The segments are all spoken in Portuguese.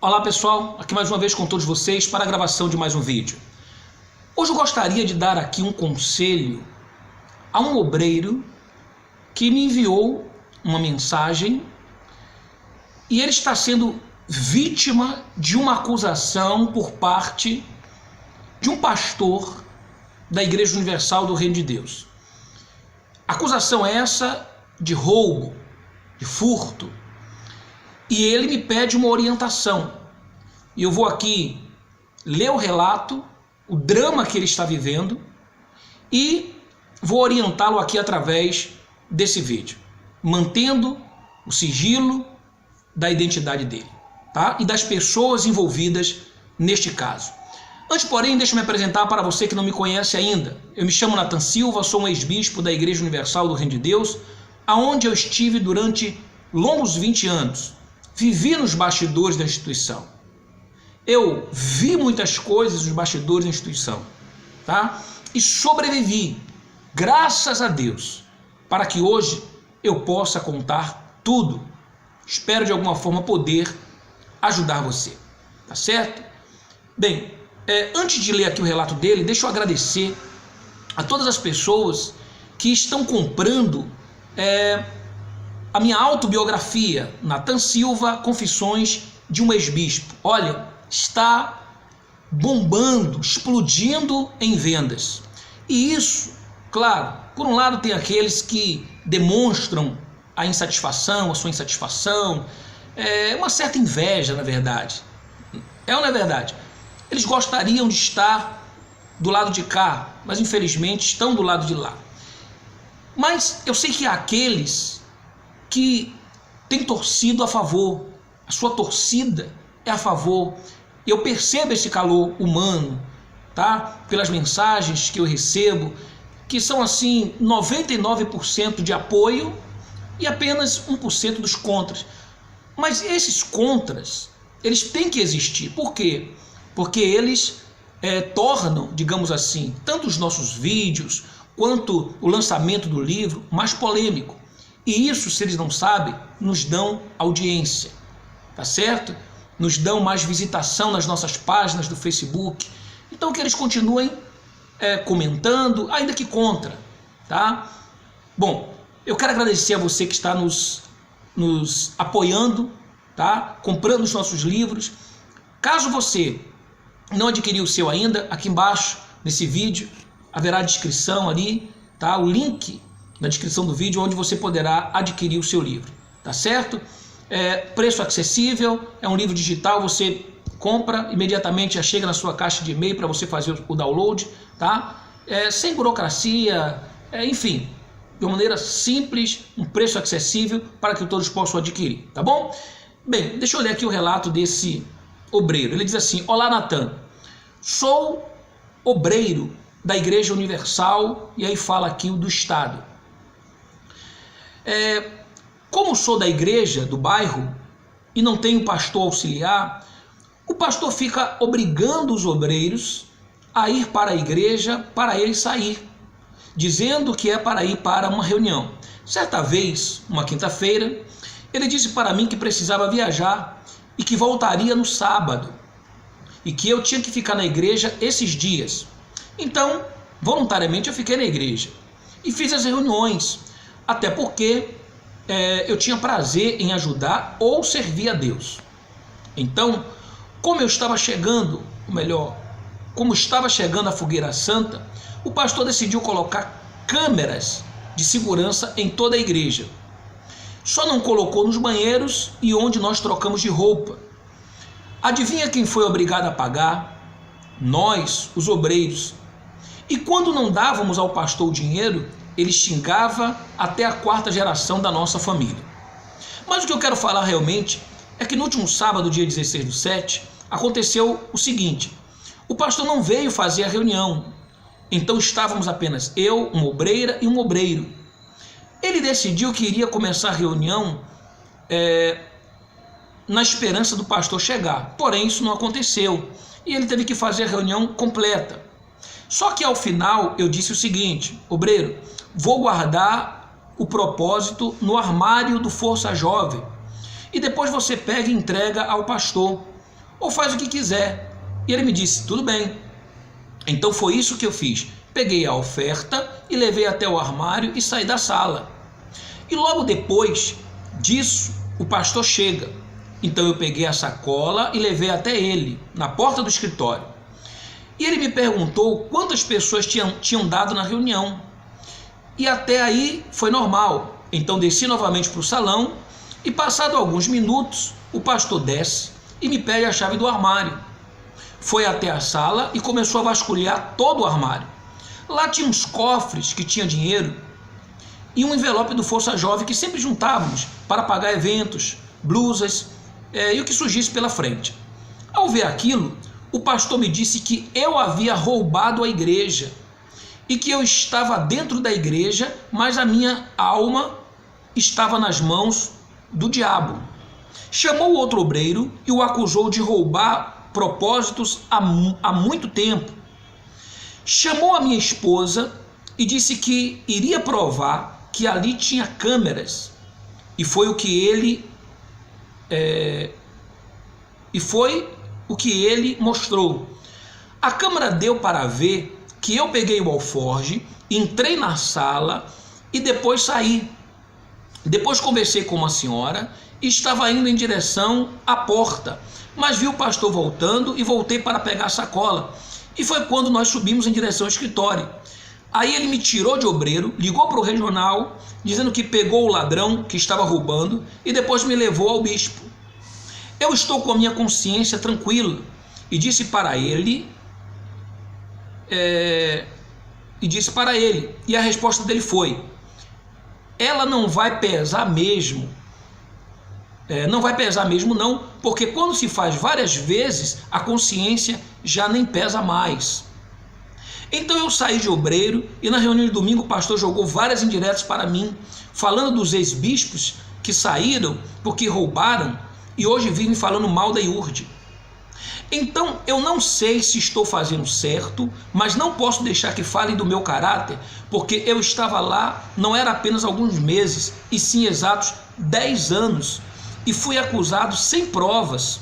Olá pessoal, aqui mais uma vez com todos vocês para a gravação de mais um vídeo. Hoje eu gostaria de dar aqui um conselho a um obreiro que me enviou uma mensagem e ele está sendo vítima de uma acusação por parte de um pastor da Igreja Universal do Reino de Deus. Acusação essa de roubo, de furto. E ele me pede uma orientação. E eu vou aqui ler o relato, o drama que ele está vivendo, e vou orientá-lo aqui através desse vídeo, mantendo o sigilo da identidade dele, tá? E das pessoas envolvidas neste caso. Antes, porém, deixa eu me apresentar para você que não me conhece ainda. Eu me chamo Nathan Silva, sou um ex-bispo da Igreja Universal do Reino de Deus, aonde eu estive durante longos 20 anos. Vivi nos bastidores da instituição. Eu vi muitas coisas nos bastidores da instituição, tá? E sobrevivi, graças a Deus, para que hoje eu possa contar tudo. Espero de alguma forma poder ajudar você, tá certo? Bem, antes de ler aqui o relato dele, deixa eu agradecer a todas as pessoas que estão comprando a minha autobiografia, Nathan Silva, Confissões de um Ex-Bispo. Olha, está bombando, explodindo em vendas. E isso, claro, por um lado tem aqueles que demonstram a insatisfação, a sua insatisfação, uma certa inveja, na verdade. É ou não é verdade? Eles gostariam de estar do lado de cá, mas infelizmente estão do lado de lá. Mas eu sei que há aqueles que tem torcido a favor, a sua torcida é a favor. Eu percebo esse calor humano, tá? Pelas mensagens que eu recebo, que são assim 99% de apoio e apenas 1% dos contras. Mas esses contras, eles têm que existir. Por quê? Porque eles tornam, digamos assim, tanto os nossos vídeos quanto o lançamento do livro mais polêmico. E isso, se eles não sabem, nos dão audiência, tá certo? Nos dão mais visitação nas nossas páginas do Facebook. Então que eles continuem comentando, ainda que contra, tá? Bom, eu quero agradecer a você que está nos apoiando, tá? Comprando os nossos livros. Caso você não adquiriu o seu ainda, aqui embaixo, nesse vídeo, haverá a descrição ali, tá? O link na descrição do vídeo, onde você poderá adquirir o seu livro, tá certo? Preço acessível, é um livro digital, você compra, imediatamente já chega na sua caixa de e-mail para você fazer o download, tá? Sem burocracia, enfim, de uma maneira simples, um preço acessível para que todos possam adquirir, tá bom? Bem, deixa eu ler aqui o relato desse obreiro. Ele diz assim: olá Nathan, sou obreiro da Igreja Universal, e aí fala aqui do Estado. Como sou da igreja do bairro e não tenho pastor auxiliar, o pastor fica obrigando os obreiros a ir para a igreja para ele sair, dizendo que é para ir para uma reunião. Certa vez, uma quinta-feira, ele disse para mim que precisava viajar e que voltaria no sábado e que eu tinha que ficar na igreja esses dias. Então, voluntariamente eu fiquei na igreja e fiz as reuniões, até porque eu tinha prazer em ajudar ou servir a Deus. Então, como estava chegando a Fogueira Santa, o pastor decidiu colocar câmeras de segurança em toda a igreja. Só não colocou nos banheiros e onde nós trocamos de roupa. Adivinha quem foi obrigado a pagar? Nós, os obreiros. E quando não dávamos ao pastor o dinheiro, ele xingava até a quarta geração da nossa família. Mas o que eu quero falar realmente é que no último sábado, dia 16/7, aconteceu o seguinte: o pastor não veio fazer a reunião, então estávamos apenas eu, uma obreira e um obreiro. Ele decidiu que iria começar a reunião na esperança do pastor chegar, porém isso não aconteceu e ele teve que fazer a reunião completa. Só que ao final eu disse o seguinte: obreiro, vou guardar o propósito no armário do Força Jovem e depois você pega e entrega ao pastor. ou faz o que quiser. E ele me disse: tudo bem. Então foi isso que eu fiz. Peguei a oferta e levei até o armário e saí da sala. E logo depois disso, o pastor chega. Então eu peguei a sacola e levei até ele, na porta do escritório. E ele me perguntou quantas pessoas tinham dado na reunião. E até aí foi normal. Então desci novamente para o salão e, passado alguns minutos, o pastor desce e me pede a chave do armário. Foi até a sala e começou a vasculhar todo o armário. Lá tinha uns cofres que tinha dinheiro e um envelope do Força Jovem que sempre juntávamos para pagar eventos, blusas e o que surgisse pela frente. Ao ver aquilo, o pastor me disse que eu havia roubado a igreja e que eu estava dentro da igreja, mas a minha alma estava nas mãos do diabo. Chamou o outro obreiro e o acusou de roubar propósitos há muito tempo. Chamou a minha esposa e disse que iria provar que ali tinha câmeras, e foi o que ele mostrou. A câmera deu para ver que eu peguei o alforje, entrei na sala e depois saí. Depois conversei com uma senhora e estava indo em direção à porta, mas vi o pastor voltando e voltei para pegar a sacola. E foi quando nós subimos em direção ao escritório. Aí ele me tirou de obreiro, ligou para o regional, dizendo que pegou o ladrão que estava roubando e depois me levou ao bispo. Eu estou com a minha consciência tranquila e disse para ele, e a resposta dele foi: ela não vai pesar mesmo, não, porque quando se faz várias vezes, a consciência já nem pesa mais. Então eu saí de obreiro e na reunião de domingo o pastor jogou várias indiretas para mim, falando dos ex-bispos que saíram porque roubaram e hoje vivem falando mal da IURD. Então eu não sei se estou fazendo certo, mas não posso deixar que falem do meu caráter, porque eu estava lá não era apenas alguns meses, e sim exatos 10 anos, e fui acusado sem provas.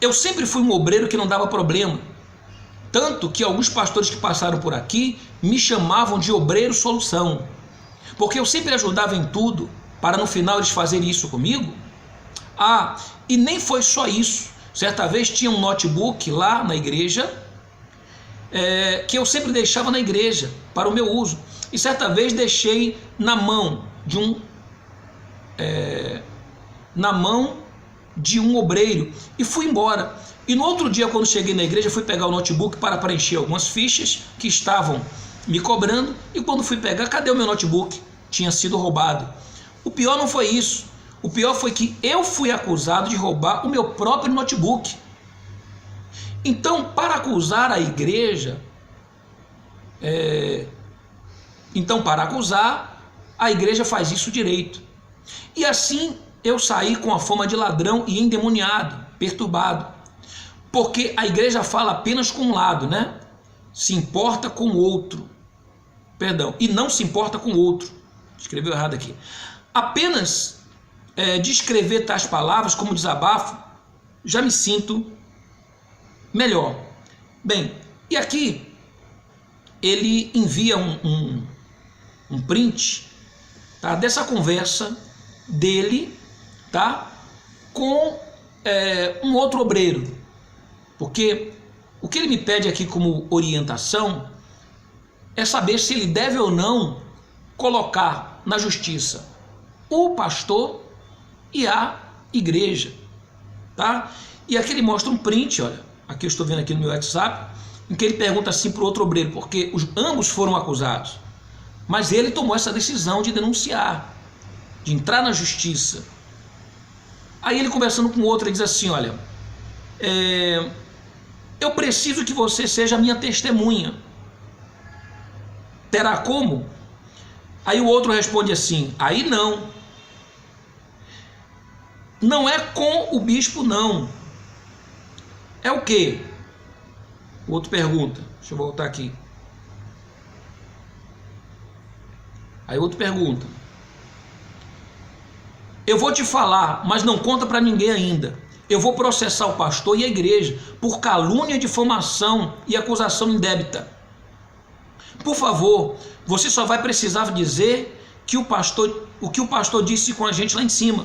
Eu sempre fui um obreiro que não dava problema, tanto que alguns pastores que passaram por aqui me chamavam de obreiro solução, porque eu sempre ajudava em tudo, para no final eles fazerem isso comigo. E nem foi só isso. Certa vez tinha um notebook lá na igreja, que eu sempre deixava na igreja para o meu uso, e certa vez deixei na mão de um obreiro e fui embora. E no outro dia, quando cheguei na igreja, fui pegar o notebook para preencher algumas fichas que estavam me cobrando, e quando fui pegar, cadê o meu notebook? Tinha sido roubado. O pior não foi isso. O pior foi que eu fui acusado de roubar o meu próprio notebook. Então, para acusar a igreja, a igreja faz isso direito. E assim eu saí com a fama de ladrão e endemoniado, perturbado, porque a igreja fala apenas com um lado, né? Se importa com o outro, e não se importa com o outro. Escreveu errado aqui. Apenas de escrever tais palavras como desabafo, já me sinto melhor. Bem, e aqui ele envia um print, tá, dessa conversa dele, tá, com um outro obreiro, porque o que ele me pede aqui como orientação é saber se ele deve ou não colocar na justiça o pastor e a igreja, tá? E aqui ele mostra um print, olha, aqui eu estou vendo aqui no meu WhatsApp, em que ele pergunta assim para o outro obreiro, porque ambos foram acusados, mas ele tomou essa decisão de denunciar, de entrar na justiça. Aí ele, conversando com o outro, ele diz assim: olha, eu preciso que você seja minha testemunha, terá como? Aí o outro responde assim: aí não é com o bispo, não. É o quê? O outro pergunta, deixa eu voltar aqui. Aí o outro pergunta: Eu vou te falar, mas não conta para ninguém ainda. Eu vou processar o pastor e a igreja por calúnia, difamação e acusação indébita. Por favor, você só vai precisar dizer o que o pastor disse com a gente lá em cima.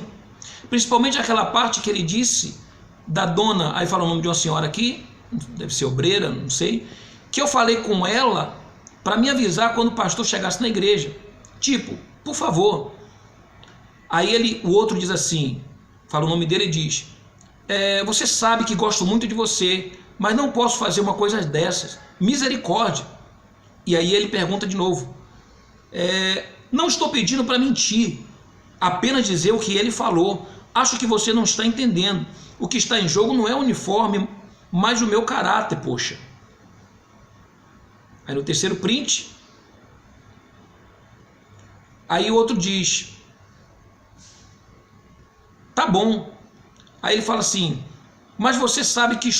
Principalmente aquela parte que ele disse da dona, aí fala o nome de uma senhora aqui, deve ser obreira, não sei, que eu falei com ela para me avisar quando o pastor chegasse na igreja. Tipo, por favor. Aí o outro diz assim, fala o nome dele e diz, você sabe que gosto muito de você, mas não posso fazer uma coisa dessas. Misericórdia. E aí ele pergunta de novo, não estou pedindo para mentir, apenas dizer o que ele falou. Acho que você não está entendendo. O que está em jogo não é o uniforme, mas o meu caráter, poxa. Aí no terceiro print, aí o outro diz, tá bom. Aí ele fala assim, mas você sabe que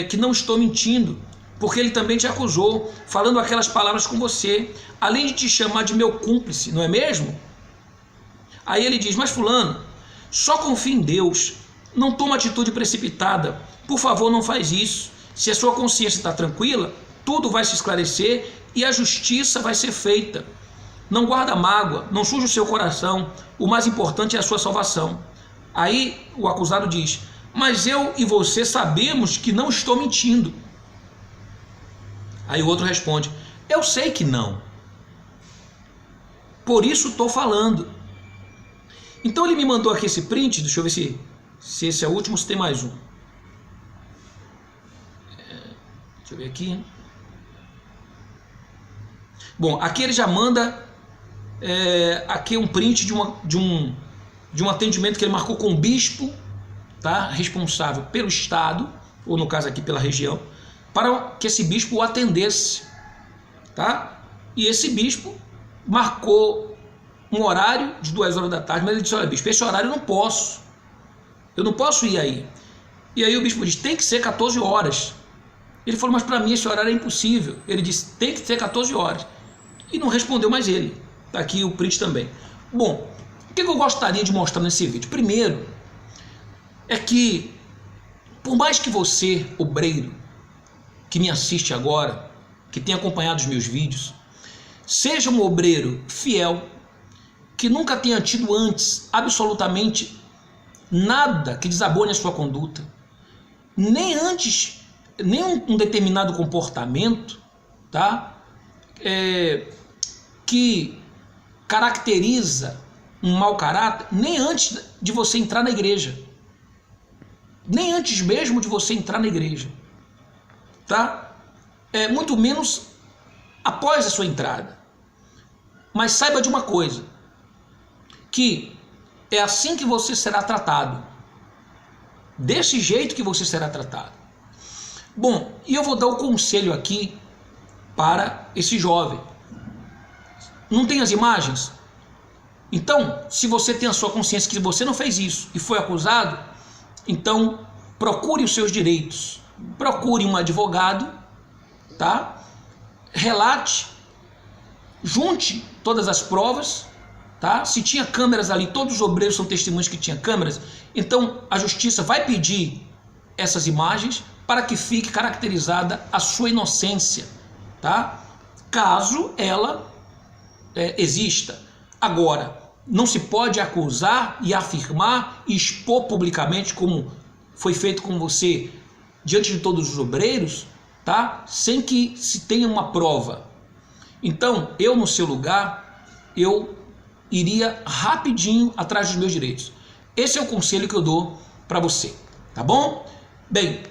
que não estou mentindo, porque ele também te acusou, falando aquelas palavras com você, além de te chamar de meu cúmplice, não é mesmo? Aí ele diz, mas fulano, só confia em Deus, não toma atitude precipitada, por favor não faz isso. Se a sua consciência está tranquila, tudo vai se esclarecer e a justiça vai ser feita. Não guarda mágoa, não suje o seu coração, o mais importante é a sua salvação. Aí o acusado diz, mas eu e você sabemos que não estou mentindo. Aí o outro responde, eu sei que não, por isso estou falando. Então ele me mandou aqui esse print, deixa eu ver se esse é o último, se tem mais um. Deixa eu ver aqui. Bom, aqui ele já manda aqui um print de um atendimento que ele marcou com o bispo, tá? Responsável pelo estado, ou no caso aqui pela região, para que esse bispo o atendesse, tá? E esse bispo marcou um horário de 2 horas da tarde, mas ele disse, olha bispo, esse horário eu não posso ir aí. E aí o bispo disse, tem que ser 14 horas. Ele falou, mas para mim esse horário é impossível. Ele disse, tem que ser 14 horas. E não respondeu mais ele. Está aqui o print também. Bom, o que eu gostaria de mostrar nesse vídeo? Primeiro, é que, por mais que você, obreiro, que me assiste agora, que tem acompanhado os meus vídeos, seja um obreiro fiel, que nunca tenha tido antes absolutamente nada que desabone a sua conduta, nem antes, nem um determinado comportamento, tá? Que caracteriza um mau caráter, nem antes de você entrar na igreja, nem antes mesmo de você entrar na igreja, tá? Muito menos após a sua entrada. Mas saiba de uma coisa, que é assim que você será tratado, desse jeito que você será tratado. Bom, e eu vou dar o conselho aqui para esse jovem. Não tem as imagens? Então, se você tem a sua consciência que você não fez isso e foi acusado, então procure os seus direitos, procure um advogado, tá? Relate, junte todas as provas, tá? Se tinha câmeras ali, todos os obreiros são testemunhas que tinha câmeras, então a justiça vai pedir essas imagens para que fique caracterizada a sua inocência, tá? Caso ela exista. Agora, não se pode acusar e afirmar e expor publicamente, como foi feito com você, diante de todos os obreiros, tá? Sem que se tenha uma prova. Então, eu no seu lugar, eu iria rapidinho atrás dos meus direitos. Esse é o conselho que eu dou para você, tá bom? Bem,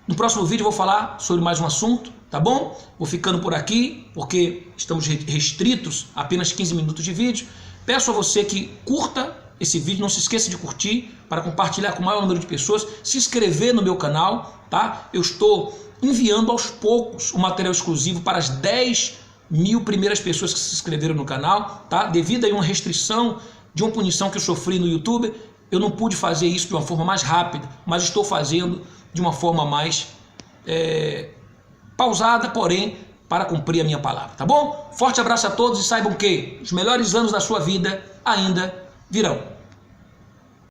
no próximo vídeo eu vou falar sobre mais um assunto, tá bom? Vou ficando por aqui, porque estamos restritos a apenas 15 minutos de vídeo. Peço a você que curta esse vídeo, não se esqueça de curtir, para compartilhar com o maior número de pessoas, se inscrever no meu canal, tá? Eu estou enviando aos poucos o material exclusivo para as 10.000 primeiras pessoas que se inscreveram no canal, tá? Devido a uma restrição de uma punição que eu sofri no YouTube, eu não pude fazer isso de uma forma mais rápida, mas estou fazendo de uma forma mais pausada, porém, para cumprir a minha palavra, tá bom? Forte abraço a todos e saibam que os melhores anos da sua vida ainda virão.